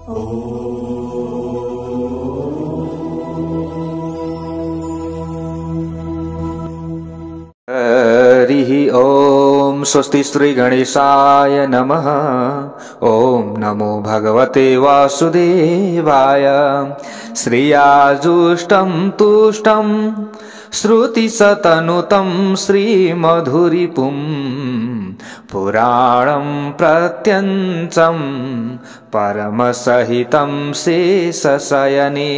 हरिः ओम स्वस्ति श्री गणेशाय नमः। ओम नमो भगवते वासुदेवाय। श्रियाजुष्टं तुष्टं श्रुतिसतनुतं श्रीमधुरिपुं पुराणं प्रत्यञ्चं परमसहितं शेषशयने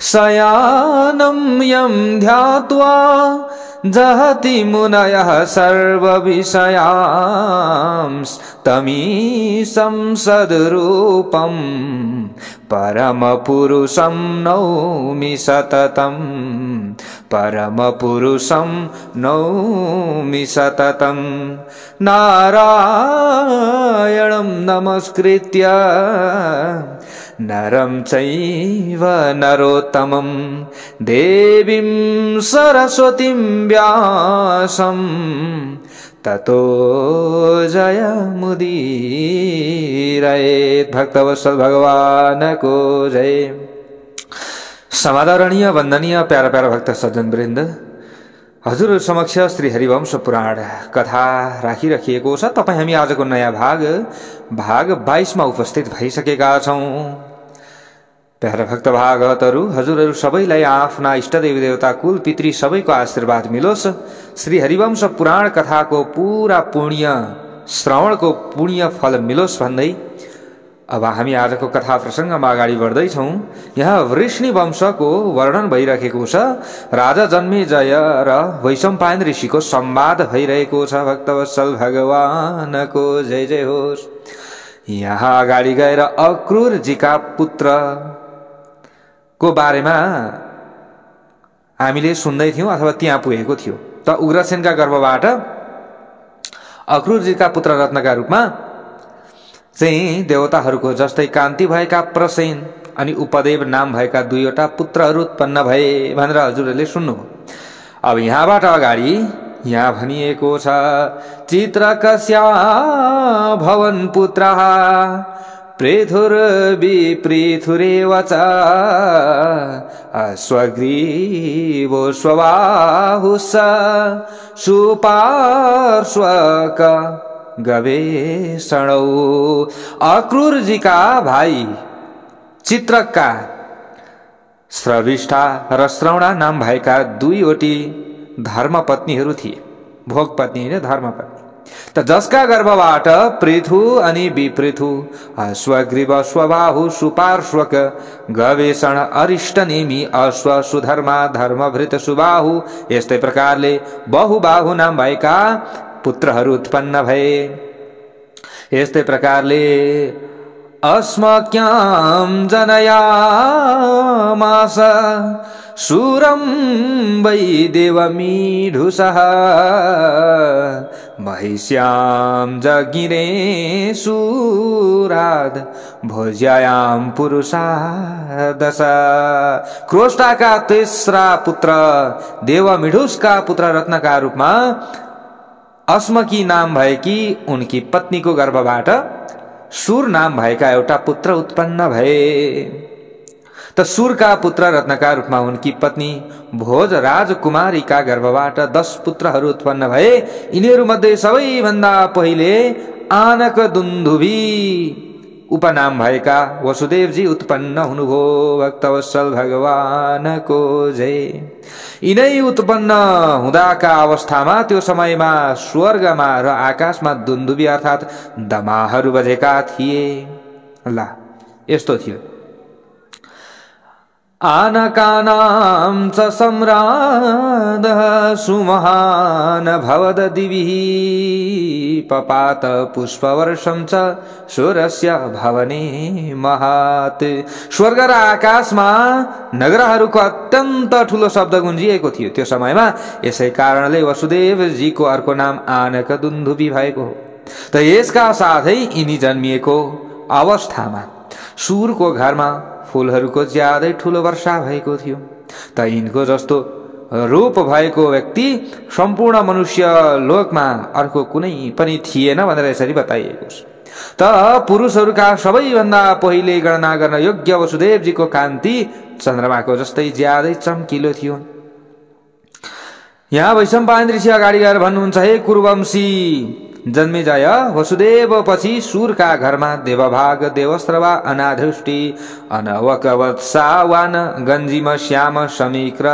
शयानं यं ध्यात्वा जहति मुनयः सर्वविषयांस्तमीशं सद्रूपं परमपुरुषं नौमि सततं। परमपुरुषं नौमि सततं। नारायणं नमस्कृत्य नरं चैव नरोत्तमं देवीं सरस्वतीं व्यासं ततो जयमुदीरयेत्। भक्तवत्सल भगवान को जय। समादरणीय वंदनीय प्यारा प्यारा भक्त सज्जन वृन्द, हजुर समक्ष श्री हरिवंश पुराण कथा राखिराखिएको छ। तपाई हामी आजको नयाँ भाग 22 मा उपस्थित भइसकेका छौं। प्यारा भक्त भागवतहरू, हजुरहरू सबैलाई आफ्ना इष्ट देवी देवता कुल पितृ सबैको आशीर्वाद मिलोस्। श्री हरिवंश पुराण कथाको पूरा पुण्य श्रवणको पुण्य फल मिलोस् भन्दै अब हामी आजको कथा प्रसंगमा अगाडि बढ्दै छौं। यहाँ वृष्णि वंशको वर्णन भइरहेको छ। राजा जन्मेजय र वैशम्पायन ऋषिको संवाद भइरहेको छ। भक्तवत्सल भगवानको जय जय होस्। यहाँ अगाडि गएर अक्रूर जीका पुत्र को बारेमा हामीले सुन्दै थियौं अथवा त्यहाँ पुगेको थियो। त उग्रसेनका गर्भबाट अक्रूर जीका पुत्र रत्नका रूपमा चाहिँ देवताहरूको जस्तै कान्ति भएका प्रसेन अनि उपदेव नाम भएका दुईवटा पुत्रहरू उत्पन्न भए भनेर हजुरहरूले सुन्नुभयो। अब यहाँबाट अगाडि यहाँ भनिएको छ, चित्रकस्या भवन पुत्रः पृथुर्विपृथुरेव च अश्वग्रीवो स्वबाहुश्च सुपार्श्वक गवेषणौ। अक्रूर जी का भाई चित्रक का श्रविष्ठा र श्रवणा नाम भएका दुईवटी धर्मपत्नीहरू थिए। भोगपत्नी हैन, धर्मपत्नी। त जसका गर्भबाट पृथु अनि विपृथु अश्वग्रीव स्वबाहु सुपार्श्वक गवेषण अरिष्टनेमी अश्व सुधर्मा धर्मभृत सुबाहु यस्तै प्रकारले बहुबाहु नाम भएका पुत्रहरू उत्पन्न भए। यस्तै प्रकारले अस्मक्याम जनयामास शूरं वै देवमीढुषः महिष्यां जगिरे शूराद भोज्यायां पुरुषा दश। क्रोष्टाका तेस्रा पुत्र देवमीढुषका पुत्र रत्नका रूपमा अस्मकी नाम भएकी उनकी पत्नीको गर्भबाट सूर नाम भएका एउटा पुत्र उत्पन्न भए। त सूरका पुत्र रत्नका रूपमा उनकी पत्नी भोज राजकुमारीका गर्भबाट 10 पुत्रहरू उत्पन्न भए। यिनीहरू मध्ये सबैभन्दा पहिले आनक दुन्दुभी उपनाम भएका वसुदेवजी उत्पन्न हुनुभयो। भक्तवत्सल भगवानको जय। यिनै उत्पन्न हुँदाका अवस्थामा त्यो समयमा स्वर्गमा र आकाशमा दुन्दुभी अर्थात दमाहरू बजेका थिए। ल यस्तो थियो। आनकानां च सम्रादः सुमहान भवददिभिः पपात पुष्पवर्षं च सूर्यस्य भवने महात्। स्वर्ग र आकाशमा नगरहरूको अत्यन्त ठूलो शब्द गुन्जिएको थियो त्यो समयमा। यसै कारणले वसुदेवजीको अर्को नाम आनक दुन्दुभी भएको हो। त यसका साथै यिनी जन्मिएको अवस्थामा सूरको घरमा फूलहरूको ज्यादै ठूलो वर्षा भएको थियो। त यिनको जस्तो रूप भएको व्यक्ति सम्पूर्ण मनुष्य लोकमा अर्को कुनै पनि थिएन भनेर यसरी बताइएको छ। त पुरुषहरूका सबैभन्दा पहिले गणना गर्न योग्य वसुदेवजीको कान्ति चन्द्रमाको जस्तै ज्यादै चम्किलो थियो। यहाँ वैशम्पायन ऋषि अगाडि गएर भन्नुहुन्छ, हे कुरुवंशी जन्मेजय, वसुदेव पछि सूरका घरमा देवभाग, देवस्रवा, अनाधृष्टि, अनवकवत्सा, वान, गञ्जिम, श्याम, समीक्र,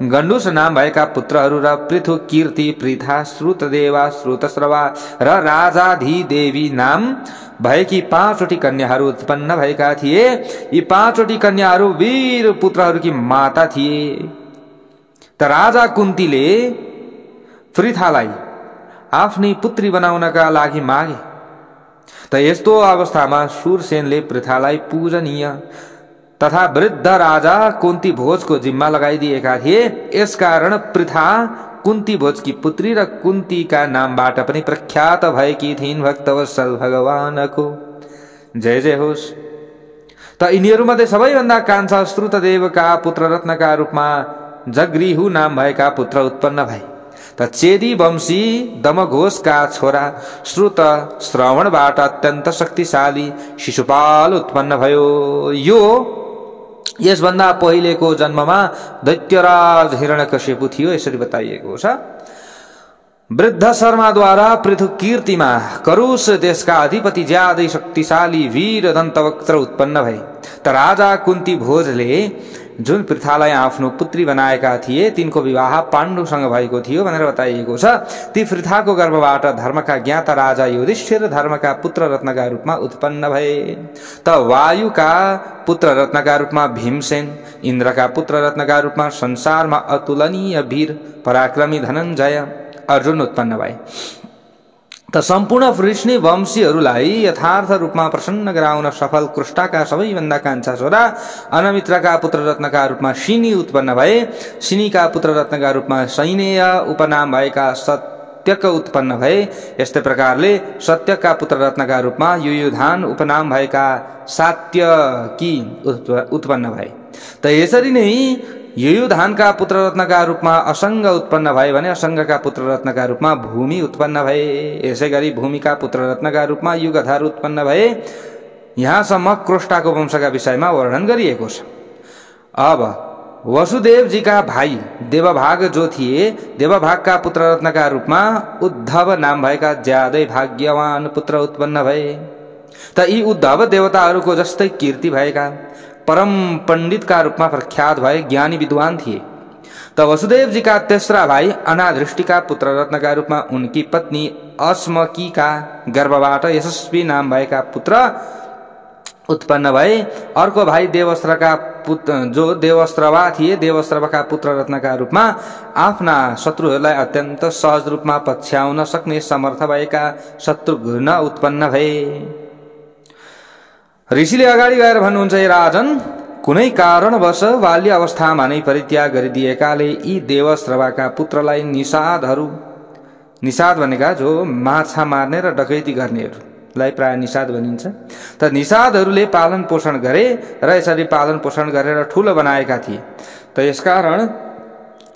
गण्डुस नाम भएका पुत्रहरू र पृथु, कीर्ति, पृथा, श्रुतदेवा, श्रुतस्रवा र राजाधिदेवी नाम भएकी 5वटी कन्याहरू उत्पन्न भएका थिए। यी 5वटी कन्याहरू वीर पुत्रहरूकी माता थिए। त राजा कुन्तीले पृथालाई आफ्नी पुत्री बनाउनका लागि मागे। त यस्तो अवस्थामा शूरसेनले पृथालाई पूजनीय तथा वृद्ध राजा कुन्ती भोजको जिम्मा लगाइदिएका थिए। यसकारण पृथा कुन्ती भोजकी पुत्री र कुन्तीका नामबाट पनि प्रख्यात भएकी थिइन्। भक्तवत्सल भगवानको जय जय होस्। त यिनीहरूमध्ये सबैभन्दा कान्छा श्रुतदेवका पुत्र रत्नका रूपमा जगृहु नाम भएका पुत्र उत्पन्न भए। त चेदी वंशी दमघोषका छोरा श्रुत श्रवणबाट अत्यन्त शक्तिशाली शिशुपाल उत्पन्न भयो। यसभन्दा पहिलेको जन्ममा दैत्यराज हिरण्यकशिपु थियो, यसरी बताइएको छ। वृद्ध शर्माद्वारा पृथु कीर्तिमा करुष देशका अधिपति ज्यादै शक्तिशाली वीर दन्तवक्त्र उत्पन्न भए। त राजा कुन्ती भोजले जुन पृथालाई आफ्नो पुत्री बनाएका थिए तिनको विवाह पाण्डुसँग भएको थियो भनेर बताइएको छ। ती पृथाको गर्भबाट धर्मका ज्ञाता राजा युधिष्ठिर धर्मका पुत्र रत्नका रूपमा उत्पन्न भए। त वायुका पुत्र रत्नका रूपमा भीमसेन, इन्द्रका पुत्र रत्नका रूपमा संसारमा अतुलनीय वीर पराक्रमी धनञ्जय अर्जुन उत्पन्न भए। त सम्पूर्ण वृष्णि वंशीहरूलाई यथार्थ रूपमा प्रसन्न गराउन सफल कृष्टाका सबैभन्दा कान्छा छोरा अनमित्रका पुत्र रत्नका रूपमा सिनी उत्पन्न भए। सिनीका पुत्र रत्नका रूपमा सैनेय उपनाम भएका सत्यक उत्पन्न भए। यस्तै प्रकारले सत्यकका पुत्र रत्नका रूपमा युयुधान उपनाम भएका सात्यकी उत्पन्न भए। त यसरी नै युयुधानका पुत्र रत्नका रूपमा असंग उत्पन्न भए भने असंगका पुत्र रत्नका रूपमा भूमि उत्पन्न भए। यसै गरी भूमिका पुत्र रत्नका रूपमा युगधर उत्पन्न भए। यहाँसम्म कृष्टाको वंशका विषयमा वर्णन गरिएको छ। अब वसुदेवजीका भाइ देवभाग जो थिए, देवभागका पुत्र रत्नका रूपमा उद्धव नाम भएका ज्यादै भाग्यवान पुत्र उत्पन्न भए। त यी उद्धव देवताहरूको जस्तै कीर्ति भएका परम पण्डितका रूपमा प्रख्यात भए ज्ञानी विद्वान थिए। त वसुदेवजीका तेस्रा भाइ अनादृष्टिका पुत्र रत्नका रूपमा उनकी पत्नी अस्मकीका गर्भबाट यशस्वी नाम भएका पुत्र उत्पन्न भए। अर्को भाइ देवस्त्रका पुत्र जो देवस्त्रवा थिए, देवस्त्रवका पुत्र रत्नका रूपमा आफ्ना शत्रुहरूलाई अत्यन्त सहज रूपमा पछ्याउन सक्ने समर्थ भएका शत्रुघ्न उत्पन्न भए। ऋषिले अगाडि गएर भन्नुहुन्छ, हे राजन, कुनै कारणवश बाल्य अवस्थामा नै परित्याग गरिदिएकाले यी देवस्रवाका पुत्रलाई निषादहरू, निषाद भनेका जो माछा मार्ने र डकैती गर्नेहरूलाई प्राय निषाद भनिन्छ। त निषादहरूले पालन पोषण गरे र यसरी पालन पोषण गरेर ठूलो बनाएका थिए। त यसकारण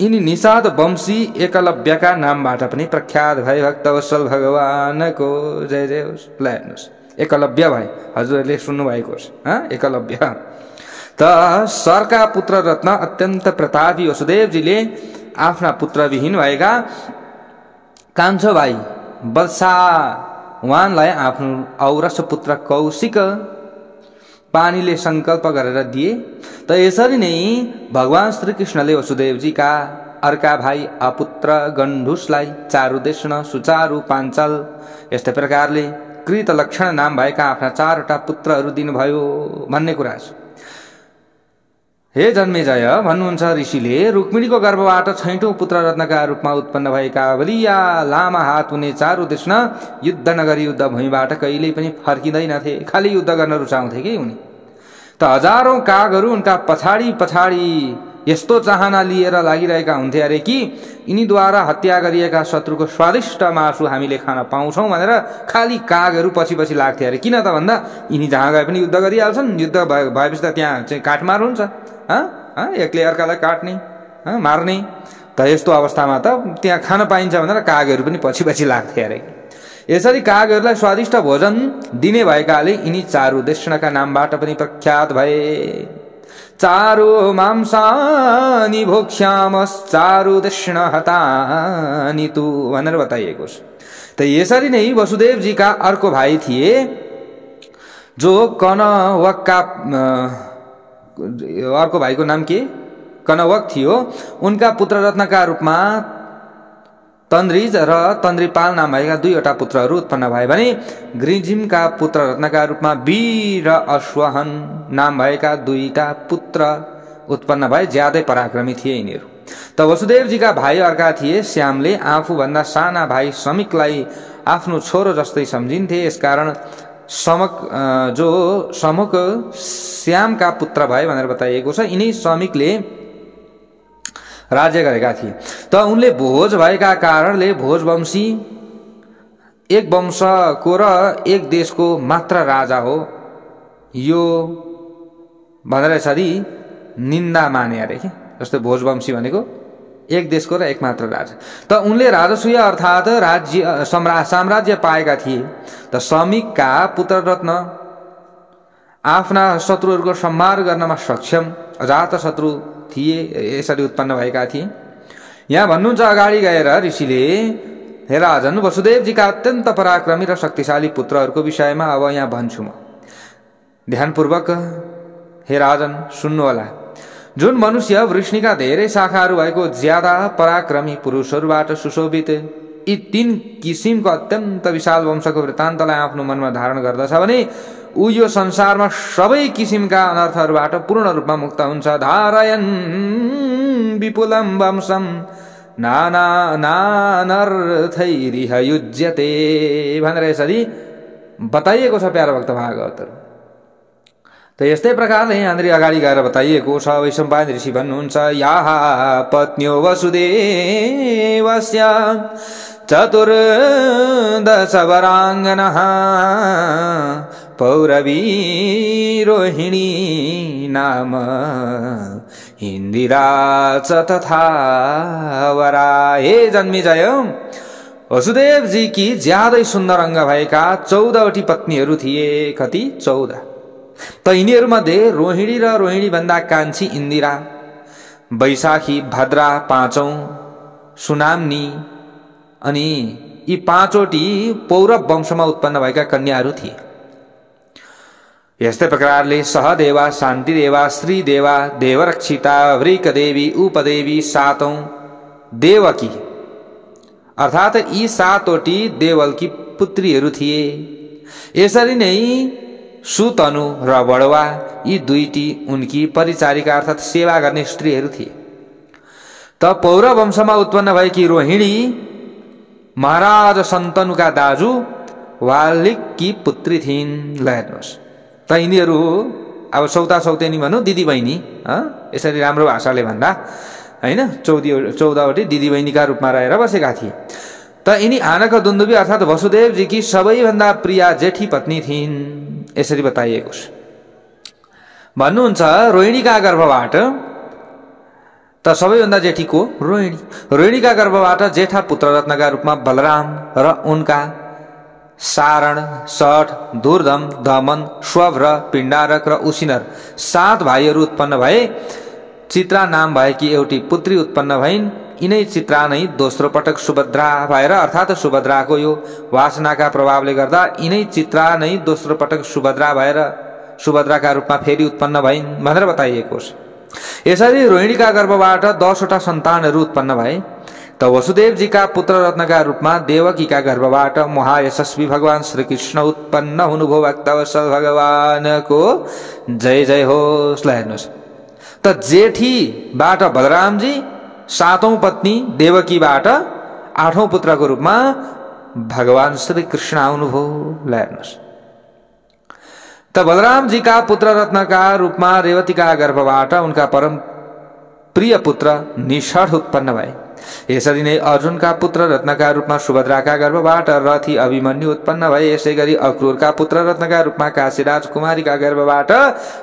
यिनी निषाद वंशी एकलव्यका नामबाट पनि प्रख्यात भए। भक्तवत्सल भगवानको जय जय होस्। ल हेर्नुहोस्, एकलव्य भए, हजुरहरूले सुन्नु भएको छ। एकलव्य त सरका पुत्र रत्न अत्यन्त प्रतापी वसुदेवजीले आफ्ना पुत्रविहीन भएका कान्छो भाइ वत्सावानलाई आफ्नो औरस पुत्र कौशिक पानीले संकल्प गरेर दिए। त यसरी नै भगवान श्रीकृष्णले वसुदेवजीका अर्का भाइ अपुत्र गण्डुसलाई चारुदेष्ण, सुचारु, पाञ्चाल यस्तै प्रकारले कृत लक्षण नाम भएका आफ्ना 4वटा पुत्रहरू दिनुभयो भन्ने कुरा छ। हे जन्मेजय, भन्नुहुन्छ ऋषिले, रुक्मिणीको गर्भबाट 6औं पुत्र रत्नका रूपमा उत्पन्न भएका बलिया लामा हात हुने चारुदेष्ण युद्ध नगरी युद्ध भूमिबाट कहिल्यै पनि फर्किँदैनथे, खालि युद्ध गर्न रुचाउँथे कि उनी। त हजारौं कागहरू उनका पछाडि पछाडि यस्तो चाहना लिएर लागिरहेका हुन्थे अरे कि यिनीद्वारा हत्या गरिएका शत्रुको स्वादिष्ट मासु हामीले खान पाउँछौं भनेर खाली कागहरू पछि पछि लाग्थे अरे। किन त भन्दा यिनी जहाँ गए पनि युद्ध गरिहाल्छन्, युद्ध भएपछि त त्यहाँ चाहिँ काटमार हुन्छ, एकले अर्कालाई काट्ने मार्ने। त यस्तो अवस्थामा त त्यहाँ खान पाइन्छ भनेर कागहरू पनि पछि पछि लाग्थे अरे। यसरी कागहरूलाई स्वादिष्ट भोजन दिने भएकाले यिनी चारु देष्णका नामबाट पनि प्रख्यात भए। चारु मांसानि भोक्ष्यामश्चारु देष्ण हतानि तु भनेर बताइएको छ। त यसरी नै वसुदेवजीका अर्को भाइ थिए जो कनवकका, अर्को भाइको नाम के कनवक थियो। उनका पुत्र रत्नका रूपमा तन्द्रिज र तन्द्रिपाल नाम भएका दुईवटा पुत्रहरू उत्पन्न भए भने गृजिमका पुत्र रत्नका रूपमा वीर र अश्वहन नाम भएका दुईटा पुत्र उत्पन्न भए। ज्यादै पराक्रमी थिए यिनीहरू। त वसुदेवजीका भाइ अर्का थिए। श्यामले आफूभन्दा साना भाइ समिकलाई आफ्नो छोरो जस्तै सम्झिन्थे। यसकारण समुक श्यामका पुत्र भए भनेर बताइएको छ। यिनै समिकले राज्य गरेका थिए। त उनले भोज भएका कारणले भोजवंशी एक वंशको र एक देशको मात्र राजा हो यो भनेर यसरी निन्दा माने अरे के। जस्तै भोजवंशी भनेको एक देशको र एक मात्र राजा। त उनले राजसूय अर्थात राज्य साम्राज्य पाएका थिए। त समिकका पुत्र रत्न आफ्ना शत्रुहरूको संहार गर्नमा सक्षम अजात शत्रु थिए। यसरी उत्पन्न भएका थिए। यहाँ भन्नुहुन्छ अगाडि गएर ऋषिले, हे राजन, वसुदेवजीका अत्यन्त पराक्रमी र शक्तिशाली पुत्रहरूको विषयमा अब यहाँ भन्छु म। ध्यानपूर्वक हे राजन सुन्नुहोला। जुन मनुष्य वृष्णिका धेरै शाखाहरू भएको ज्यादा पराक्रमी पुरुषहरूबाट सुशोभित यी 3 किसिमको अत्यन्त विशाल वंशको वृत्तान्तलाई आफ्नो मनमा धारण गर्दछ भने ऊ यो संसारमा सबै किसिमका अनर्थहरूबाट पूर्ण रूपमा मुक्त हुन्छ। धारयन् विपुलं वंशं नानानर्थैरिह युज्यते भनेर यसरी बताइएको छ प्यारा भक्त भागवतहरू। त यस्तै प्रकारले यहाँनिर अगाडि गएर बताइएको छ। वैशम्पायन ऋषि भन्नुहुन्छ, याः पत्न्यो वसुदेवस्य चतुर्दश वराङ्गनः पौरवी रोहिणी नाम इन्दिरा च तथा वरा। हे जन्मेजय, वसुदेव जी की ज्यादै सुन्दर अङ्ग भएका 14वटी पत्नीहरू थिए। कति? 14। त यिनीहरूमध्ये रोहिणी र रोहिणी भन्दा कान्छी इन्दिरा, वैशाखी, भद्रा 5औं, सुनाम्नी अनि यी 5वटी पौरव वंशमा उत्पन्न भएका कन्याहरू थिए। यस्तै प्रकारले सहदेवा, शान्तिदेवा, श्रीदेवा, देवरक्षिता, वृकदेवी, उपदेवी, 7औं देवकी अर्थात यी 7वटी देवलकी पुत्रीहरू थिए। यसरी नै सुतनु र बडवा यी 2टी उनकी परिचारिका अर्थात सेवा गर्ने स्त्रीहरू थिए। त पौरव वंशमा उत्पन्न भएकी रोहिणी महाराज शन्तनुका दाजु वाल्मीकि पुत्री थिइन्। ल हेर्नुहोस्, त यिनीहरू अब सौता सौतेनी भनौँ, दिदी बहिनी, यसरी राम्रो भाषाले भन्दा हैन, 14वटी दिदी बहिनीका रूपमा रहेर बसेका थिए। त यिनी आनक दुन्दुभी अर्थात वसुदेवजी की सबैभन्दा प्रिया जेठी पत्नी थिइन्। यसरी बताइएको छ। भन्नुहुन्छ रोहिणीका गर्भबाट, त सबैभन्दा जेठी को? रोहिणी। रोहिणीका गर्भबाट जेठा पुत्र रत्नका रूपमा बलराम र उनका सारण, सठ, दुर्दम, दमन, श्वभ र पिण्डारक र उसिनर 7 भाइहरू उत्पन्न भए। चित्रा नाम भएकी एउटी पुत्री उत्पन्न भइन्। यिनै चित्रा नै दोस्रो पटक सुभद्रा भएर अर्थात सुभद्राको यो वासनाका प्रभावले गर्दा यिनै चित्रा नै दोस्रो पटक सुभद्रा भएर सुभद्राका रूपमा फेरि उत्पन्न भइन् भनेर बताइएको छ। यसरी रोहिणीका गर्भबाट 10वटा सन्तानहरू उत्पन्न भए। त वसुदेवजीका पुत्र रत्नका रूपमा देवकीका गर्भबाट महायशस्वी भगवान श्रीकृष्ण उत्पन्न हुनुभयो। भक्तवत्सल भगवानको जय जय होस्। ल हेर्नुहोस्, त जेठीबाट बलरामजी, 7औं पत्नी देवकीबाट 8औं पुत्रको रूपमा भगवान श्रीकृष्ण आउनुभयो। ल हेर्नुहोस्, त बलरामजीका पुत्र रत्नका रूपमा रेवतीका गर्भबाट उनका परम प्रिय पुत्र निषाद उत्पन्न भए। यसरी नै अर्जुनका पुत्र रत्नका रूपमा सुभद्राका गर्भबाट रथी अभिमन्यु उत्पन्न भए। यसै गरी अक्रूरका पुत्र रत्नका रूपमा काशीराज कुमारीका गर्भबाट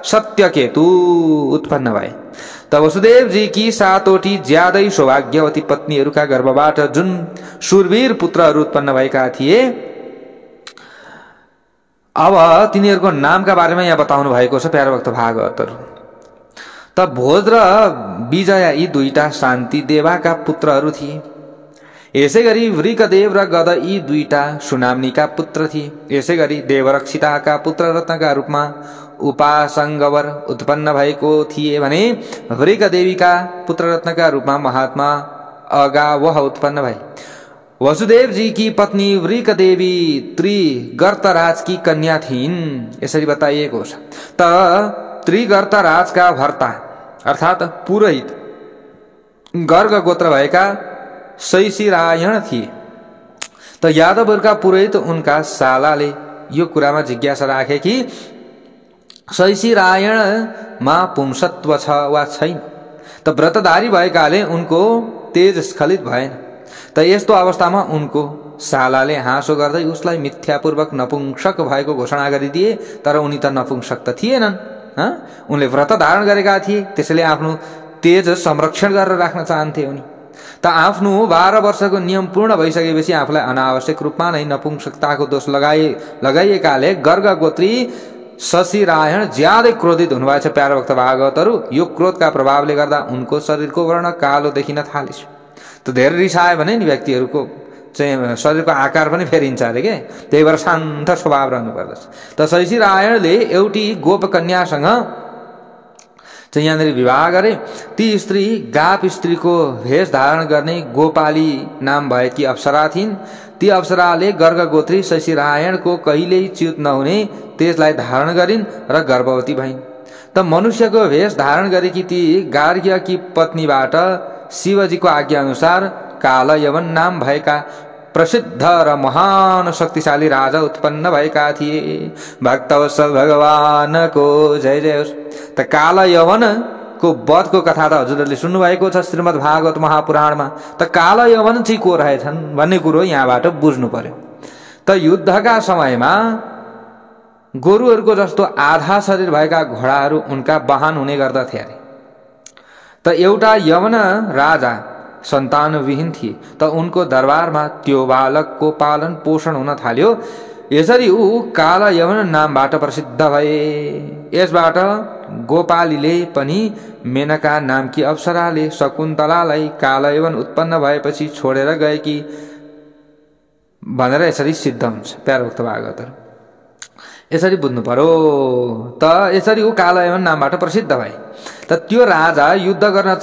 सत्यकेतु उत्पन्न भए। त वसुदेवजी की 7वटी ज्यादै सौभाग्यवती पत्नीहरूका गर्भबाट जुन शूरवीर पुत्रहरू उत्पन्न भएका थिए अब तिनीहरूको नामका बारेमा यहाँ बताउनु भएको छ प्यारो भक्त भागवतहरू। त भोज र विजया यी दुईटा शान्ति देवाका पुत्रहरू थिए। यसै गरी वृकदेव र गद यी दुईटा सुनाम्नीका पुत्र थिए। यसै गरी देवरक्षिताका पुत्र रत्नका रूपमा उपासङ्गवर उत्पन्न भएको थिए भने वृकदेवीका पुत्र रत्नका रूपमा महात्मा अगावह उत्पन्न भए। वसुदेव जी की पत्नी वृकदेवी त्रिगर्तराज की कन्या थिइन् यसरी बताइएको छ। त त्रिगर्तराजका भर्ता अर्थात पुरोहित गर्ग गोत्र भएका शैशिरायण थिए। त यादवहरूका पुरोहित उनका सालाले यो कुरामा जिज्ञासा राखे कि शैशिरायणमा पुंसत्व छ वा छैन। त व्रतधारी भएकाले उनको तेज स्खलित भएन। त यस्तो अवस्थामा उनको सालाले हाँसो गर्दै उसलाई मिथ्यापूर्वक नपुंसक भएको घोषणा गरिदिए। तर उनी त नपुंसक त थिएनन्। उनले व्रत धारण गरेका थिए, त्यसैले आफ्नो तेज संरक्षण गरेर राख्न चाहन्थे उनी। त आफ्नो 12 वर्षको नियम पूर्ण भइसकेपछि आफूलाई अनावश्यक रूपमा नै नपुंसकताको दोष लगाइएकाले गर्ग गोत्री शशिरायण ज्यादै क्रोधित हुनुभएछ। प्यारो भक्त भागवतहरू, यो क्रोधका प्रभावले गर्दा उनको शरीरको वर्ण कालो देखिन थालेछ। त धेरै रिसायो भने नि व्यक्तिहरूको चाहिँ शरीरको आकार पनि फेरिन्छ अरे के, त्यही भएर शान्त स्वभाव रहनु पर्दछ। त शशिरायणले एउटी गोपकन्यासँग चाहिँ यहाँनिर विवाह गरे। ती स्त्री गाप स्त्रीको भेष धारण गर्ने गोपाली नाम भएकी अप्सरा थिइन्। ती अप्सराले गर्ग गोत्री शशिरायणको कहिल्यै च्युत नहुने तेजलाई धारण गरिन् र गर्भवती भइन्। त मनुष्यको भेष धारण गरेकी ती गार्ग्यकी पत्नीबाट शिवजीको आज्ञा अनुसार काल यवन नाम भएका प्रसिद्ध र महान शक्तिशाली राजा उत्पन्न भएका थिए। भक्तवत्सल भगवानको जय जय होस्। त काल यवनको वधको कथा त हजुरहरूले सुन्नुभएको छ श्रीमद् भागवत महापुराणमा। त काल यवन चाहिँ को रहेछन् भन्ने कुरो यहाँबाट बुझ्नु पर्यो। त युद्धका समयमा गोरुहरूको जस्तो आधा शरीर भएका घोडाहरू उनका वाहन हुने गर्दथे अरे। त एउटा यवन राजा सन्तानविहीन थिए। त उनको दरबारमा त्यो बालकको पालन पोषण हुन थाल्यो। यसरी ऊ काल यवन नामबाट प्रसिद्ध भए। यसबाट गोपालीले पनि मेनका नामकी अप्सराले शकुन्तलालाई काल यवन उत्पन्न भएपछि छोडेर गएकी भनेर यसरी सिद्ध हुन्छ। प्यारो भक्त भागवतहरू, यसरी बुझ्नु पर्यो। त यसरी ऊ काल यवन नामबाट प्रसिद्ध भए। त त्यो राजा युद्ध गर्न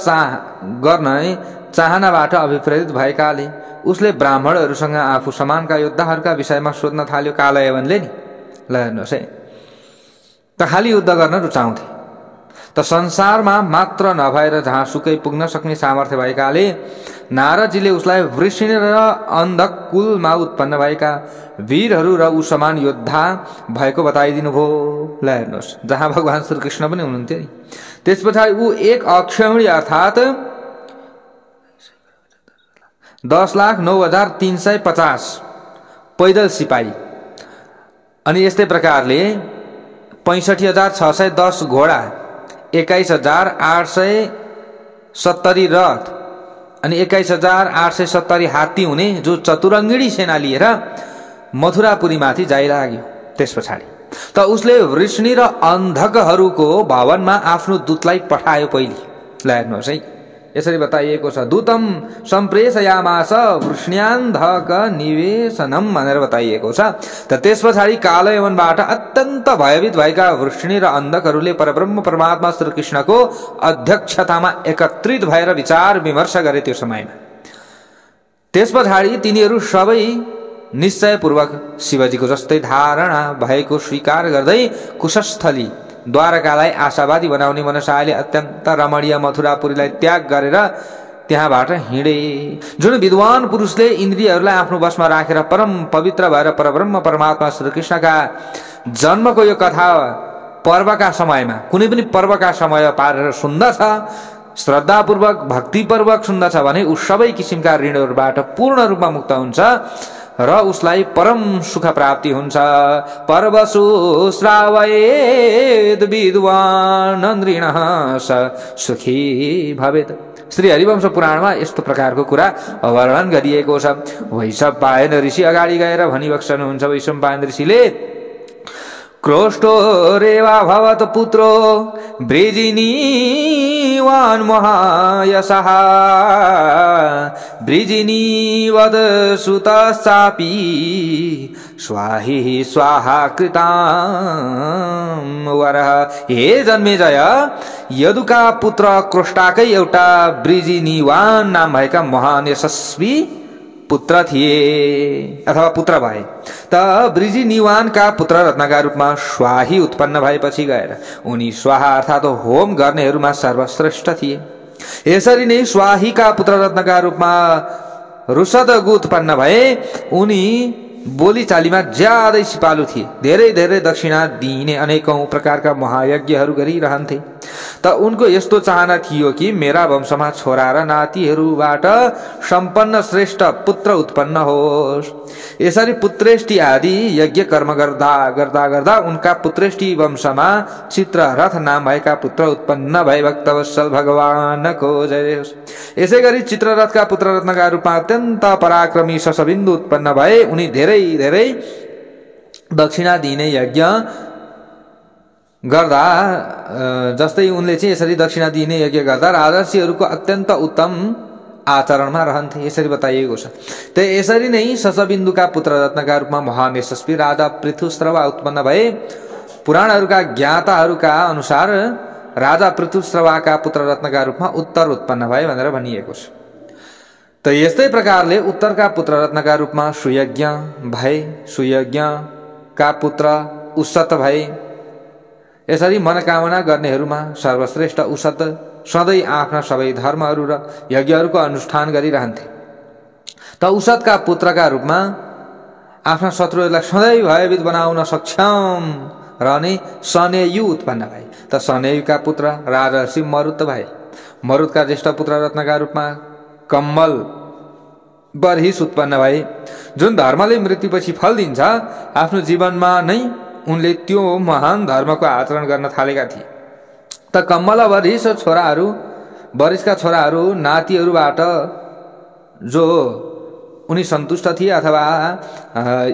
चाहनाबाट अभिप्रेरित भएकाले उसले ब्राह्मणहरूसँग आफू समानका योद्धाहरूका विषयमा सोध्न थाल्यो। काल यवनले नि ल हेर्नुहोस् है, त खालि युद्ध गर्न रुचाउँथे। त संसारमा मात्र नभएर जहाँ सुकै पुग्न सक्ने सामर्थ्य भएकाले नारदजीले उसलाई वृषिणी र अन्धक कुलमा उत्पन्न भएका वीरहरू र ऊ समान योद्धा भएको बताइदिनु भयो। ल हेर्नुहोस्, जहाँ भगवान श्रीकृष्ण पनि हुनुहुन्थ्यो नि। त्यस पछाडि ऊ एक अक्षौहिणी अर्थात 10,09,350 पैदल सिपाही अनि यस्तै प्रकारले 65,610 घोडा, 21,870 रथ अनि 21,870 हात्ती हुने जो चतुरङ्गिणी सेना लिएर मथुरापुरीमाथि जाइलाग्यो। त्यस पछाडि त उसले वृष्णि र अन्धकहरूको भवनमा आफ्नो दूतलाई पठायो पहिले। ल हेर्नुहोस् है, यसरी बताइएको छ। दूतम सम्प्रेषयामास वृष्ण्यान्धक निवेशनम भनेर बताइएको छ। त त्यस पछाडि काल यवनबाट अत्यन्त भयभीत भएका वृष्णि र अन्धकहरूले परब्रह्म परमात्मा श्रीकृष्णको अध्यक्षतामा एकत्रित भएर विचार विमर्श गरे त्यो समयमा। त्यस पछाडि तिनीहरू सबै निश्चयपूर्वक शिवजीको जस्तै धारणा भएको स्वीकार गर्दै कुशस्थली द्वारकालाई आशावादी बनाउने मनसायले अत्यन्त रमणीय मथुरापुरीलाई त्याग गरेर त्यहाँबाट हिँडे। जुन विद्वान पुरुषले इन्द्रियहरूलाई आफ्नो वशमा राखेर परम पवित्र भएर परब्रह्म परमात्मा श्रीकृष्णका जन्मको यो कथा पर्वका समयमा, कुनै पनि पर्वका समय पारेर सुन्दछ, श्रद्धापूर्वक भक्तिपूर्वक सुन्दछ भने ऊ सबै किसिमका ऋणहरूबाट पूर्ण रूपमा मुक्त हुन्छ र उसलाई परम सुख प्राप्ति हुन्छ। पर्वसु श्रावयेद विद्वान नृणः स सुखी भवेत्। श्री हरिवंश पुराणमा यस्तो प्रकारको कुरा वर्णन गरिएको छ। वैशम्पायन ऋषि अगाडि गएर भनिबक्सनुहुन्छ। वैशम्पायन ऋषिले क्रोष्टो रेवा भवत पुत्रो वृजिनीवान् महायशः वृजिनीवद सुतश्चापि स्वाहि स्वाहा कृतां वरः। हे जन्मेजय, यदुका पुत्र क्रोष्टाकै एउटा वृजिनीवान नाम भएका महान यशस्वी पुत्र थिए अथवा पुत्र भए। त वृजिनीवानका पुत्र रत्नका रूपमा स्वाही उत्पन्न भएपछि गएर उनी स्वाहा अर्थात् होम गर्नेहरूमा सर्वश्रेष्ठ थिए। यसरी नै स्वाहीका पुत्र रत्नका रूपमा रुषदगु उत्पन्न भए। उनी बोलीचालीमा ज्यादै सिपालु थिए। धेरै धेरै दक्षिणा दिइने अनेकौं प्रकारका महायज्ञहरू गरिरहन्थे। त उनको यस्तो चाहना थियो कि मेरा वंशमा छोरा र नातिहरूबाट सम्पन्न श्रेष्ठ पुत्र उत्पन्न होस्। यसरी पुत्रेष्टि आदि यज्ञ कर्म गर्दा गर्दा गर्दा उनका पुत्रेष्टि वंशमा चित्ररथ नाम भएका पुत्र उत्पन्न भए। भक्तवत्सल भगवानको जय होस्। यसै गरी चित्ररथका पुत्र रत्नका रूपमा अत्यन्त पराक्रमी शशबिन्दु उत्पन्न भए। उनी धेरै धेरै दक्षिणा दिने यज्ञ गर्दा जस्तै उनले चाहिँ यसरी दक्षिणा दिने यज्ञ गर्दा राजर्षिहरूको अत्यन्त उत्तम आचरणमा रहन्थे। यसरी बताइएको छ। त यसरी नै शशबिन्दुका पुत्र रत्नका रूपमा महान यशस्वी राजा पृथुश्रवा उत्पन्न भए। पुराणहरूका ज्ञाताहरूका अनुसार राजा पृथुश्रवाका पुत्र रत्नका रूपमा उत्तर उत्पन्न भए भनेर भनिएको छ। त यस्तै प्रकारले उत्तरका पुत्र रत्नका रूपमा सुयज्ञ भए। सुयज्ञका पुत्र उषत भए। यसरी मनोकामना गर्नेहरूमा सर्वश्रेष्ठ उषत सधैँ आफ्ना सबै धर्महरू र यज्ञहरूको अनुष्ठान गरिरहन्थे। त उषतका पुत्रका रूपमा आफ्ना शत्रुहरूलाई सधैँ भयभीत बनाउन सक्षम रहने सनेयु उत्पन्न भए। त सनेयुका पुत्र राजर्षि मरुत भए। मरुतका ज्येष्ठ पुत्र रत्नका रूपमा कम्मल बर्हिस उत्पन्न भए। जुन धर्मले मृत्युपछि फल दिन्छ, आफ्नो जीवनमा नै उनले त्यो महान धर्मको आचरण गर्न थालेका थिए। त कम्मल बर्हिस छोराहरू, बर्हिसका छोराहरू नातिहरूबाट जो उनी सन्तुष्ट थिए अथवा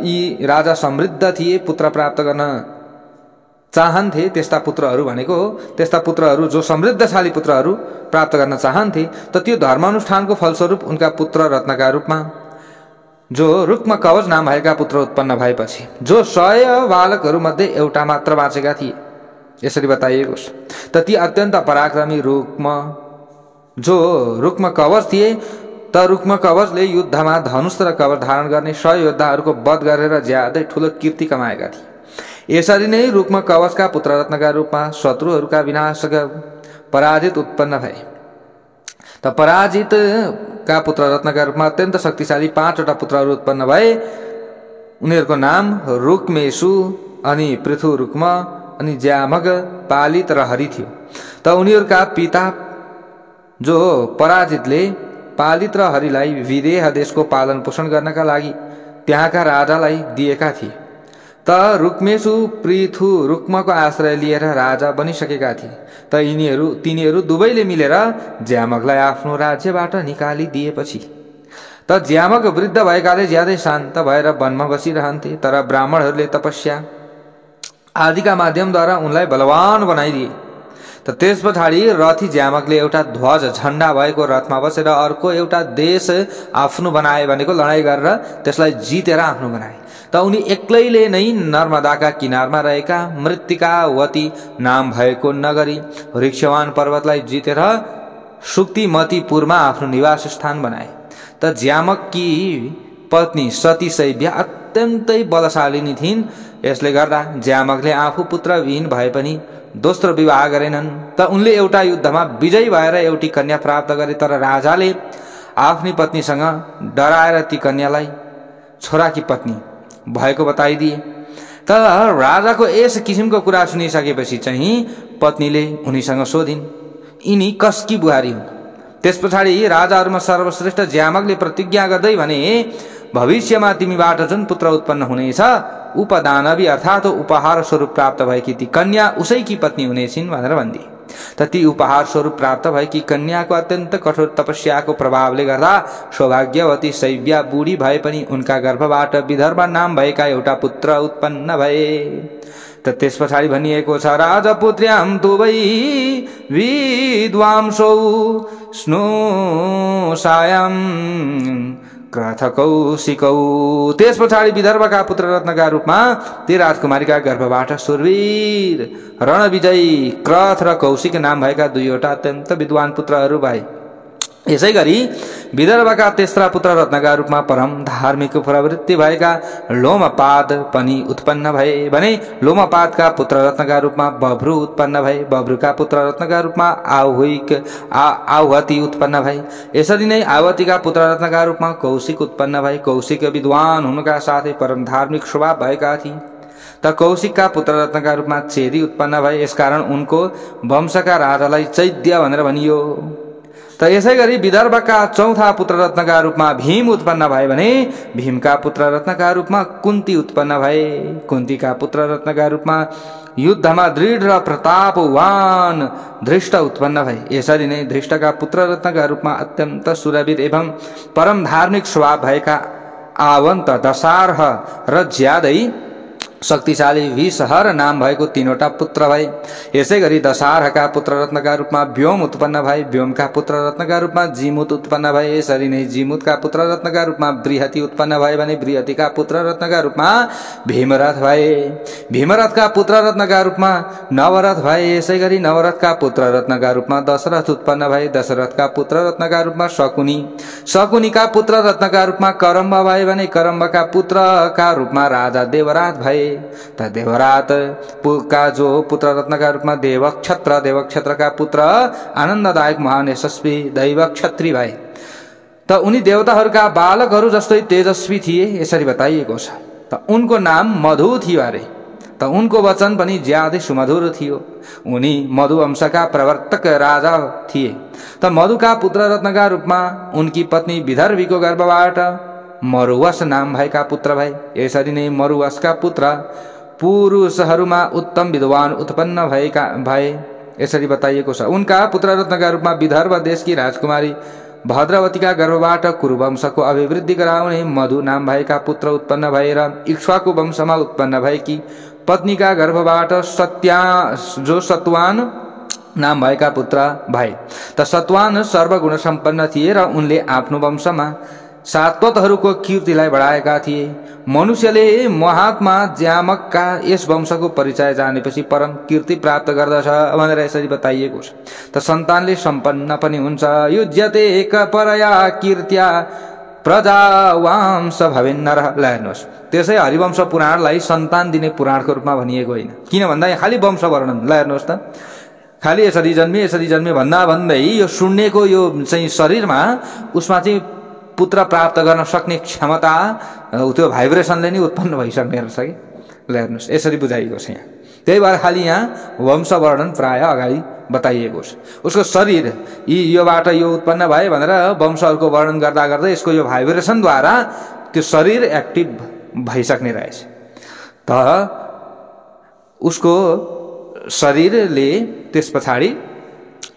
यी राजा समृद्ध थिए, पुत्र प्राप्त गर्न चाहन्थे, त्यस्ता पुत्रहरू भनेको त्यस्ता पुत्रहरू जो समृद्धशाली पुत्रहरू प्राप्त गर्न चाहन्थे। त त्यो धर्मानुष्ठानको फलस्वरूप उनका पुत्र रत्नका रूपमा जो रुक्म कवच नाम भएका पुत्र उत्पन्न भएपछि जो 100 बालकहरू मध्ये एउटा मात्र बाँचेका थिए। यसरी बताइएको छ। त ती अत्यन्त पराक्रमी रुक्म कवच थिए। त रुक्म कवचले युद्धमा धनुष र कवच धारण गर्ने 100 योद्धाहरूको वध गरेर ज्यादै ठुलो कीर्ति कमाएका थिए। यसरी नै रुक्म कवचका पुत्र रत्नका रूपमा शत्रुहरूका विनाशक पराजित उत्पन्न भए। त पराजितका पुत्र रत्नका रूपमा अत्यन्त शक्तिशाली 5वटा पुत्रहरू उत्पन्न भए। उनीहरूको नाम रुक्मेशु, अनि पृथु रुक्म, अनि ज्यामग, पालित र हरि थियो। त उनीहरूका पिता जो पराजितले पालित र हरिलाई विदेह देशको पालन पोषण गर्नका लागि त्यहाँका राजालाई दिएका थिए। त रुक्मेशु पृथु रुक्मको आश्रय लिएर राजा बनिसकेका थिए। त तिनीहरू दुवैले मिलेर ज्यामगलाई आफ्नो राज्यबाट निकालिदिएपछि त ज्यामग वृद्ध भएकाले ज्यादै शान्त भएर वनमा बसिरहन्थे। तर ब्राह्मणहरूले तपस्या आदिका माध्यमद्वारा उनलाई बलवान बनाइदिए। त त्यस पछाडि रथी ज्यामगले एउटा ध्वज झण्डा भएको रथमा बसेर अर्को एउटा देश आफ्नो बनाए भनेको लडाईँ गरेर त्यसलाई जितेर आफ्नो बनाए। त उनी एक्लैले नै नर्मदाका किनारमा रहेका मृत्तिकावती नाम भएको नगरी वृक्षवान पर्वतलाई जितेर सुक्तिमतीपुरमा आफ्नो निवास स्थान बनाए। त ज्यामगकी पत्नी सती शैब्या अत्यन्तै बलशालिनी थिइन्। यसले गर्दा ज्यामगले आफू पुत्रविहीन भए पनि दोस्रो विवाह गरेनन्। त उनले एउटा युद्धमा विजयी भएर एउटी कन्या प्राप्त गरे। तर राजाले आफ्नी पत्नीसँग डराएर ती कन्यालाई छोराकी पत्नी भएको बताइदिए। त राजाको यस किसिमको कुरा सुनिसकेपछि चाहिँ पत्नीले उनीसँग सोधिन्, यिनी कसकी बुहारी हुन्? त्यस पछाडि राजाहरूमा सर्वश्रेष्ठ ज्यामगले प्रतिज्ञा गर्दै भने, भविष्यमा तिमीबाट जुन पुत्र उत्पन्न हुनेछ उपदानवी अर्थात् उपहार स्वरूप प्राप्त भएकी ती कन्या उसैकी पत्नी हुनेछिन् भनेर भनिदिए। त ती उपहार स्वरूप प्राप्त भएकी कन्याको अत्यन्त कठोर तपस्याको प्रभावले गर्दा सौभाग्यवती शैब्या बुढी भए पनि उनका गर्भबाट विदर्भ नाम भएका एउटा पुत्र उत्पन्न भए। त त त्यस पछाडि भनिएको छ राजपुत्र्यां तु वै विद्वांसौ स्नुषायां क्रथ कौशिकौ। त्यस पछाडि विदर्भका पुत्र रत्नका रूपमा ती राजकुमारीका गर्भबाट सुरवीर रणविजयी क्रथ र कौशिक नाम भएका दुईवटा अत्यन्त विद्वान पुत्रहरू भए। यसै गरी विदर्भका तेस्रा पुत्र रत्नका रूपमा परम धार्मिक प्रवृत्ति भएका लोमपाद पनि उत्पन्न भए भने लोमपादका पुत्र रत्नका रूपमा बभ्रु उत्पन्न भए। बभ्रुका पुत्र रत्नका रूपमा आहुति उत्पन्न भए। यसरी नै आहुतिका पुत्र रत्नका रूपमा कौशिक उत्पन्न भए। कौशिक विद्वान हुनुका साथै परम धार्मिक स्वभाव भएका थिए। त कौशिकका पुत्र रत्नका रूपमा चेदी उत्पन्न भए। यसकारण उनको वंशका राजालाई चैद्य भनेर भनियो। त यसै गरी विदर्भका चौथा पुत्र रत्नका रूपमा भीम उत्पन्न भए भने भीमका पुत्र रत्नका रूपमा कुन्ती उत्पन्न भए। कुन्तीका पुत्र रत्नका रूपमा युद्धमा दृढ र प्रतापवान धृष्ट उत्पन्न भए। यसरी नै धृष्टका पुत्र रत्नका रूपमा अत्यन्त सुरवीर एवं परम धार्मिक स्वभाव भएका आवन्त दशार्ह र ज्यादै शक्तिशाली विषहर नाम भएको तीनवटा पुत्र भए। यसै गरी दशार्हका पुत्र रत्नका रूपमा व्योम उत्पन्न भए। व्योमका पुत्र रत्नका रूपमा जिमुत उत्पन्न भए। यसरी नै जिमुतका पुत्र रत्नका रूपमा बृहति उत्पन्न भए भने बृहतिका पुत्र रत्नका रूपमा भीमरथ भए। भीमरथका पुत्र रत्नका रूपमा नवरथ भए। यसै गरी नवरथका पुत्र रत्नका रूपमा दशरथ उत्पन्न भए। दशरथका पुत्र रत्नका रूपमा शकुनी। शकुनीका पुत्र रत्नका रूपमा करम्ब भए भने करम्बका पुत्रका रूपमा राजा देवरात भए। त देवरात का जो पुत्र रत्नका रूपमा देवक्षत्र। देवक्षत्रका पुत्र आनन्ददायक महान यशस्वी दैवक्षत्री भए। त उनी देवताहरूका बालकहरू जस्तै तेजस्वी थिए यसरी बताइएको छ। त उनको नाम मधु थियो अरे। त उनको वचन पनि ज्यादै सुमधुर थियो। उनी मधुवंशका प्रवर्तक राजा थिए। त मधुका पुत्र रत्नका रूपमा उनकी पत्नी विदर्भीको गर्भबाट मरुवस नाम भएका पुत्र भए। यसरी नै मरुवसका पुत्र पुरुषहरूमा उत्तम विद्वान उत्पन्न भए यसरी बताइएको छ। उनका पुत्र रत्नका रूपमा विदर्भ देशकी राजकुमारी भद्रवतीका गर्भबाट कुरुवंशको अभिवृद्धि गराउने मधु नाम भएका पुत्र उत्पन्न भएर इक्ष्वाकु वंशमा उत्पन्न भएकी पत्नीका गर्भबाट सत्वान नाम भएका पुत्र भए। त सत्वान सर्वगुण सम्पन्न थिए र उनले आफ्नो वंशमा सात्वतहरूको कीर्तिलाई बढाएका थिए। मनुष्यले महात्मा ज्यामकका यस वंशको परिचय जानेपछि परम कीर्ति प्राप्त गर्दछ भनेर यसरी बताइएको छ। त सन्तानले सम्पन्न पनि हुन्छ। युज्यते एक परया कीर्त्या प्रजावांश भवेन्नर। ल हेर्नुहोस्, त्यसै हरिवंश पुराणलाई सन्तान दिने पुराणको रूपमा भनिएको होइन। किन भन्दा खालि वंश वर्णन। ल हेर्नुहोस् त, खालि यसरी जन्मे भन्दा भन्दै यो सुन्नेको यो चाहिँ शरीरमा उसमा चाहिँ पुत्र प्राप्त गर्न सक्ने क्षमता त्यो भाइब्रेसनले नै उत्पन्न भइसक्ने रहेछ कि। ल हेर्नुहोस्, यसरी बुझाइएको छ यहाँ। त्यही भएर खालि यहाँ वंश वर्णन प्राय अगाडि बताइएको छ। उसको शरीर योबाट यो उत्पन्न भए भनेर वंशहरूको वर्णन गर्दा गर्दै यसको यो भाइब्रेसनद्वारा त्यो शरीर एक्टिभ भइसक्ने रहेछ। त उसको शरीरले त्यस पछाडि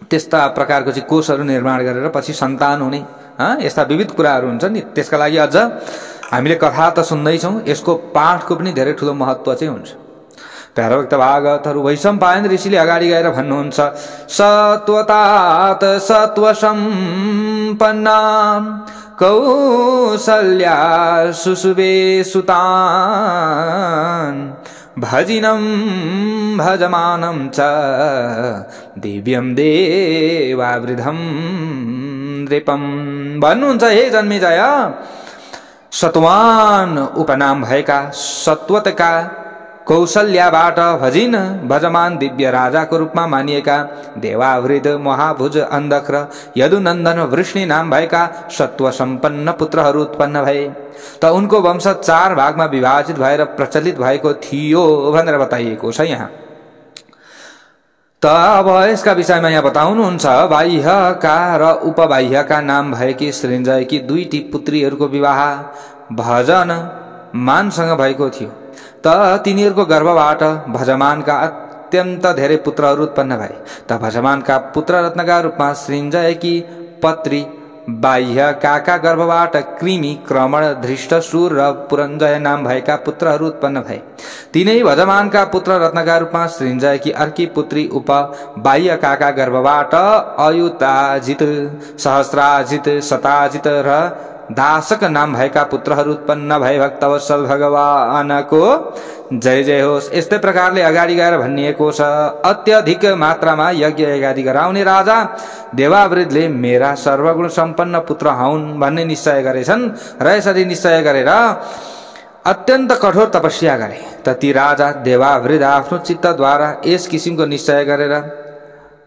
त्यस्ता प्रकारको चाहिँ कोषहरू निर्माण गरेर पछि सन्तान हुने यस्ता विविध कुराहरू हुन्छन् नि। त्यसका लागि अझ हामीले कथा त सुन्दैछौँ, यसको पाठको पनि धेरै ठुलो महत्त्व चाहिँ हुन्छ। प्यारोक्त भागवतहरू वैशम्पायन ऋषिले अगाडि गएर भन्नुहुन्छ सत्वतात सत्वसम्पन्ना कौसल्या सुसुवे सुतान भजिनं भजमानं च दिव्यं देवावृधं नृपम। भन्नुहुन्छ हे जन्मेजय, सत्वान उपनाम भएका सत्वतका कौशल्याबाट भजमान दिव्य राजाको रूपमा मानिएका देवावृद महाभुज अन्धक र यदुनन्दन वृष्णि नाम भएका सत्व सम्पन्न पुत्रहरू उत्पन्न भए। त उनको वंश 4 भागमा विभाजित भएर प्रचलित भएको थियो भनेर बताइएको छ यहाँ। त अब यसका विषयमा यहाँ बताउनुहुन्छ बाह्यका र उपबाह्यका नाम भएकी सृञ्जयकी 2टी पुत्रीहरूको विवाह भजन मानसँग भएको थियो। त तिनीहरूको गर्भबाट भजमानका अत्यन्त धेरै पुत्रहरू उत्पन्न भए। त भजमानका पुत्र रत्नका रूपमा सृञ्जयकी पत्री बाह्य काका गर्भबाट कृमि, क्रमण, धृष्टशूर र पुरञ्जय नाम भएका पुत्रहरू उत्पन्न भए। तिनै भजमानका पुत्र रत्नका रूपमा सृञ्जयकी अर्की पुत्री उप बाह्य काका गर्भबाट अयुताजित, सहस्राजित, शताजित र दासक नाम भएका पुत्रहरू उत्पन्न भए। भक्तवत्सल भगवानको जय जय होस्। यस्तै प्रकारले अगाडि गएर भनिएको छ, अत्यधिक मात्रामा यज्ञ यज्ञादि गराउने राजा देवावृतले मेरा सर्वगुण सम्पन्न पुत्र हुन् भन्ने निश्चय गरेछन् र यसरी निश्चय गरेर अत्यन्त कठोर तपस्या गरे। त ती राजा देवावृत आफ्नो चित्तद्वारा यस किसिमको निश्चय गरेर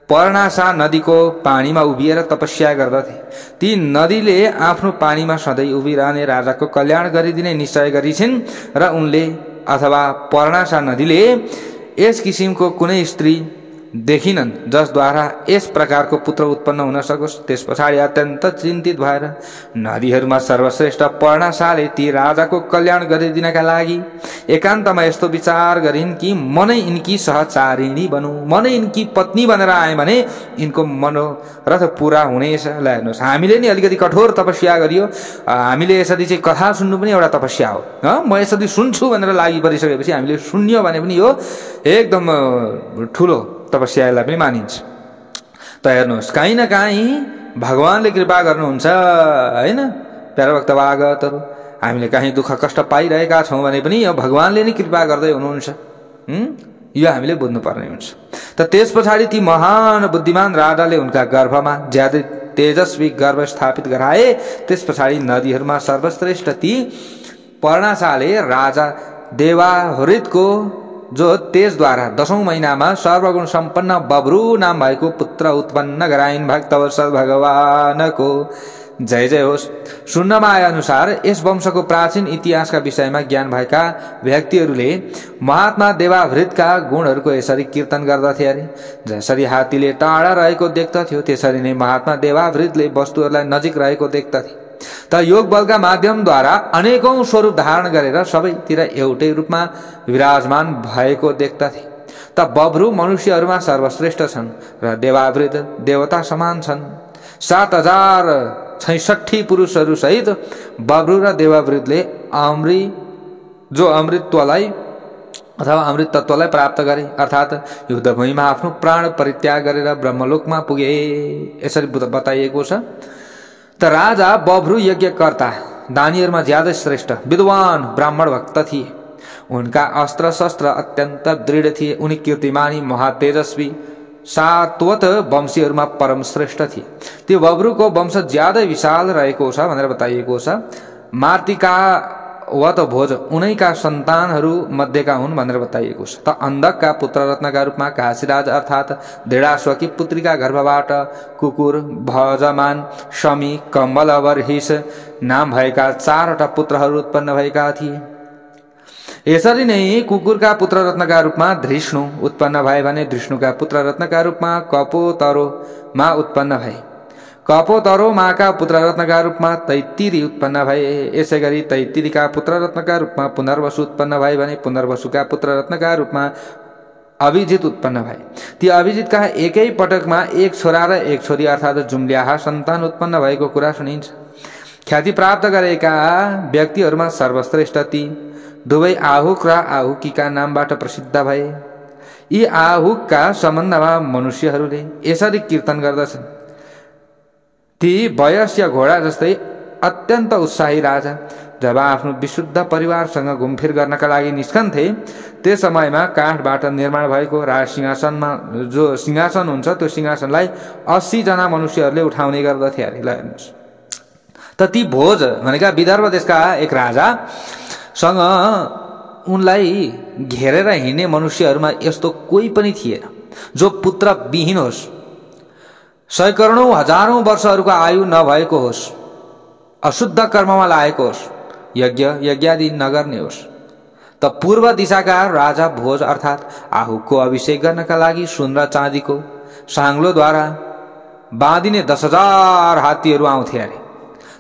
पर्णासा नदीको पानीमा उभिएर तपस्या गर्दथे। ती नदीले आफ्नो पानीमा सधैँ उभिरहने राजाको कल्याण गरिदिने निश्चय गरिछिन् र उनले अथवा पर्णासा नदीले यस किसिमको कुनै स्त्री देखिनन् जसद्वारा यस प्रकारको पुत्र उत्पन्न हुन सकोस्। त्यस पछाडि अत्यन्त चिन्तित भएर नदीहरूमा सर्वश्रेष्ठ पर्णासाले ती राजाको कल्याण गरिदिनका लागि एकान्तमा यस्तो विचार गरिन् कि म नै यिनकी सहचारिणी बनौँ, म नै यिनकी पत्नी बनेर आएँ भने यिनको मनोरथ पुरा हुनेछ। ल हेर्नुहोस्, हामीले नि अलिकति कठोर तपस्या गरियो, हामीले यसरी चाहिँ कथा सुन्नु पनि एउटा तपस्या हो। म यसरी सुन्छु भनेर लागि परिसकेपछि हामीले सुन्यो भने पनि यो एकदम ठुलो तपस्यालाई पनि मानिन्छ। त हेर्नुहोस्, काहीँ न काहीँ भगवानले कृपा गर्नुहुन्छ हैन। प्यारा भक्तभागतहरु, हामीले काहीँ दुःख कष्ट पाइरहेका छौँ भने पनि यो भगवानले नै कृपा गर्दै हुनुहुन्छ। यो हामीले बुझ्नुपर्ने हुन्छ। त त्यस पछाडि ती महान बुद्धिमान राजाले उनका गर्भमा ज्यादै तेजस्वी गर्भ स्थापित गराए। त्यस पछाडि नदीहरूमा सर्वश्रेष्ठ ती पर्णासाले राजा देवाहृतको जो तेजद्वारा 10औं महिनामा सर्वगुण सम्पन्न बब्रू नाम भएको पुत्र उत्पन्न गराइन्। भक्तवत्सल भगवानको जय जय होस्। सुन्नमा आए अनुसार यस वंशको प्राचीन इतिहासका विषयमा ज्ञान भएका व्यक्तिहरूले महात्मा देवावृतका गुणहरूको यसरी कीर्तन गर्दथे अरे। जसरी हात्तीले टाढा रहेको देख्दथ्यो त्यसरी नै महात्मा देवावृतले वस्तुहरूलाई नजिक रहेको देख्दथे। त योग बलका माध्यमद्वारा अनेकौं स्वरूप धारण गरेर सबैतिर एउटै रूपमा विराजमान भएको देख्दथे। त बब्रू मनुष्यहरूमा सर्वश्रेष्ठ छन् र देवावृत देवता समान छन्। 7066 पुरुषहरू सहित बब्रू र देवावृतले अमृतत्वलाई अथवा अमृत तत्वलाई प्राप्त गरे, अर्थात् युद्धभूमिमा आफ्नो प्राण परित्याग गरेर ब्रह्मलोकमा पुगे। यसरी बताइएको छ। त राजा बब्रू यज्ञकर्ता दानीहरूमा ज्यादै श्रेष्ठ विद्वान ब्राह्मण भक्त थिए। उनका अस्त्र शस्त्र अत्यन्त दृढ थिए। उनी कीर्तिमानी महातेजस्वी सात्वत वंशीहरूमा परम श्रेष्ठ थिए। त्यो बब्रूको वंश ज्यादै विशाल रहेको छ भनेर बताइएको छ। मार्तिका वत भोज उनैका सन्तानहरू मध्येका हुन् भनेर बताइएको छ। त अन्धकका पुत्र रत्नका रूपमा काशीराज अर्थात् दृढाश्वकी पुत्रीका गर्भबाट कुकुर, भजमान, शमी, कम्बलवर, हिस नाम भएका 4वटा पुत्रहरू उत्पन्न भएका थिए। यसरी नै कुकुरका पुत्र रत्नका रूपमा धृष्णु उत्पन्न भए भने धृष्णुका पुत्र रत्नका रूपमा कपोतरोमा उत्पन्न भए। कपोतरोमाका पुत्र रत्नका रूपमा तैत्तिरी उत्पन्न भए। यसै गरी तैत्तिरीका पुत्र रत्नका रूपमा पुनर्वसु उत्पन्न भए भने पुनर्वसुका पुत्र रत्नका रूपमा अभिजित उत्पन्न भए। ती अभिजितका एकै पटकमा एक छोरा र एक छोरी अर्थात् जुम्ल्याहा सन्तान उत्पन्न भएको कुरा सुनिन्छ। ख्याति प्राप्त गरेका व्यक्तिहरूमा सर्वश्रेष्ठ ती दुवै आहुक र आहुकीका नामबाट प्रसिद्ध भए। यी आहुकका सम्बन्धमा मनुष्यहरूले यसरी कीर्तन गर्दछन्। ती वयस्य घोडा जस्तै अत्यन्त उत्साही राजा जब आफ्नो विशुद्ध परिवारसँग घुमफिर गर्नका लागि निस्कन्थे त्यस समयमा काठबाट निर्माण भएको राजसिंहासनमा जो सिंहासन हुन्छ त्यो सिंहासनलाई 80 जना मनुष्यहरूले उठाउने गर्दथे अरे। ल हेर्नुहोस्, त ती भोज भनेका विदर्भ देशका एक राजासँग उनलाई घेरेर हिँड्ने मनुष्यहरूमा यस्तो कोही पनि थिएन जो पुत्र विहीन होस्, सैकरोडौं हजारौं वर्षहरूको आयु नभएको होस्, अशुद्ध कर्ममा लागेको होस्, यज्ञ यज्ञादि नगर्ने होस्। त पूर्व दिशाका राजा भोज अर्थात् आहुको अभिषेक गर्नका लागि सुन र चाँदीको साङ्लोद्वारा बाँधिने 10,000 हात्तीहरू आउँथे अरे।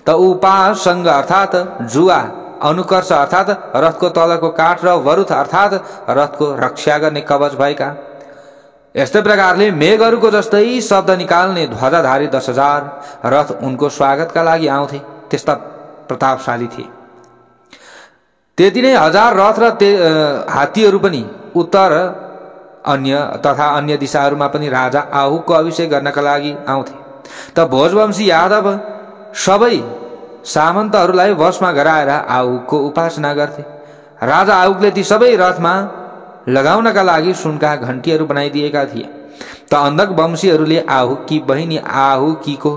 त उपासङ्ग अर्थात् जुवा, अनुकर्ष अर्थात् रथको तलको काठ र वरुथ अर्थात् रथको रक्षा गर्ने कवच भएका यस्तै प्रकारले मेघहरूको जस्तै शब्द निकाल्ने ध्वजाधारी 10,000 रथ उनको स्वागतका लागि आउँथे। त्यस्ता प्रतापशाली थिए। त्यति नै 1000 रथ र हात्तीहरू पनि उत्तर तथा अन्य दिशाहरूमा पनि राजा आहुको अभिषेक गर्नका लागि आउँथे। त भोजवंशी यादव सबै सामन्तहरूलाई वशमा गराएर आहुको उपासना गर्थे। राजा आहुकले ती सबै रथमा लगाउनका लागि सुनका घण्टीहरू बनाइदिएका थिए। त अन्धक वंशीहरूले आहुकी बहिनी आहुकीको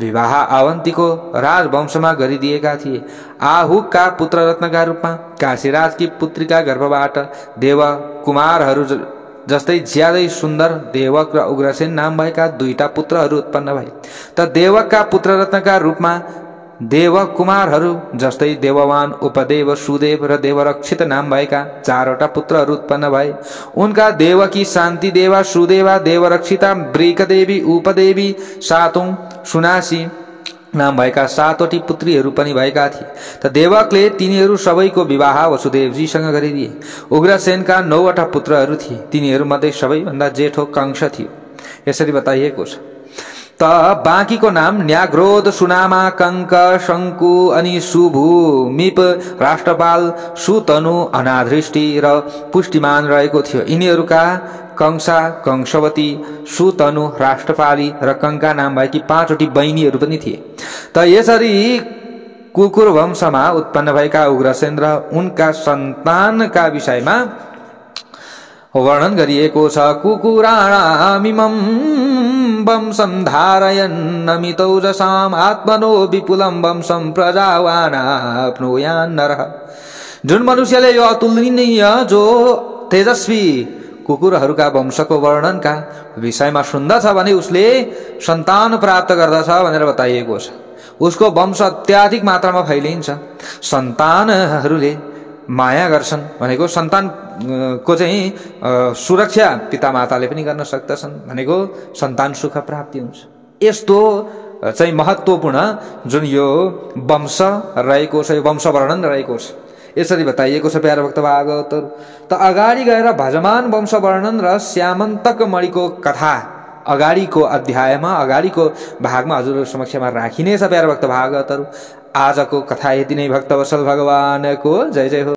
विवाह अवन्तीको राजवंशमा गरिदिएका थिए। आहुकका पुत्ररत्नका रूपमा काशीराजकी पुत्रीका गर्भबाट देव कुमारहरू जस्तै ज्यादै सुन्दर देवक र उग्रसेन नाम भएका 2टा पुत्रहरू उत्पन्न भए। त देवकका पुत्ररत्नका रूपमा देव कुमारहरू जस्तै देववान, उपदेव, सुदेव र देवरक्षित नाम भएका 4वटा पुत्रहरू उत्पन्न भए। उनका देवकी, शान्ति देवा, सुदेवा, देवरक्षिता, ब्रिकदेवी, उपदेवी, 7औं सुनासी नाम भएका 7वटी पुत्रीहरू पनि भएका थिए। त देवकले तिनीहरू सबैको विवाह वसुदेवजीसँग गरिदिए। उग्रसेनका 9वटा पुत्रहरू थिए। तिनीहरूमध्ये सबैभन्दा जेठो कंस थियो। यसरी बताइएको छ। त बाँकीको नाम न्याग्रोध, सुनामा, कंक, शंकु अनि सुभूमिप, राष्ट्रपाल, सुतनु, अनादृष्टि र पुष्टिमान रहेको थियो। यिनीहरूका कंसा, कंसवती, सुतनु, राष्ट्रपाली र कंका नाम भएकी 5वटी बहिनीहरू पनि थिए। त यसरी कुकुर वंशमा उत्पन्न भएका उग्रसेन र उनका सन्तानका विषयमा वर्णन गरिएको छ। कुकुराणामिमं वंशं धारयन्नमितौजसाम् आत्मनो विपुलं वंशं प्रजावानाप्नुयान् नरः। जुन मनुष्यले यो अतुलनीय जो तेजस्वी कुकुरहरूका वंशको वर्णनका विषयमा सुन्दछ भने उसले सन्तान प्राप्त गर्दछ भनेर बताइएको छ। उसको वंश अत्याधिक मात्रामा फैलिन्छ। सन्तानहरूले माया गर्छन् भनेको सन्तानको चाहिँ सुरक्षा पितामाताले पनि गर्न सक्दछन् भनेको सन्तान सुख प्राप्ति हुन्छ। यस्तो चाहिँ महत्त्वपूर्ण जुन यो वंश रहेको छ, यो वंश वर्णन रहेको छ, यसरी बताइएको छ प्यारा भक्त भागवतहरु। त अगाडि गएर भजमान वंश वर्णन र श्यामन्तक मणिको कथा अगाडिको अध्यायमा अगाडिको भागमा हजुरहरु समक्षमा राखिनेछ प्यारा भक्त भागवतहरु। आजको कथा यति नै। भक्तवत्सल भगवानको जय जय हो।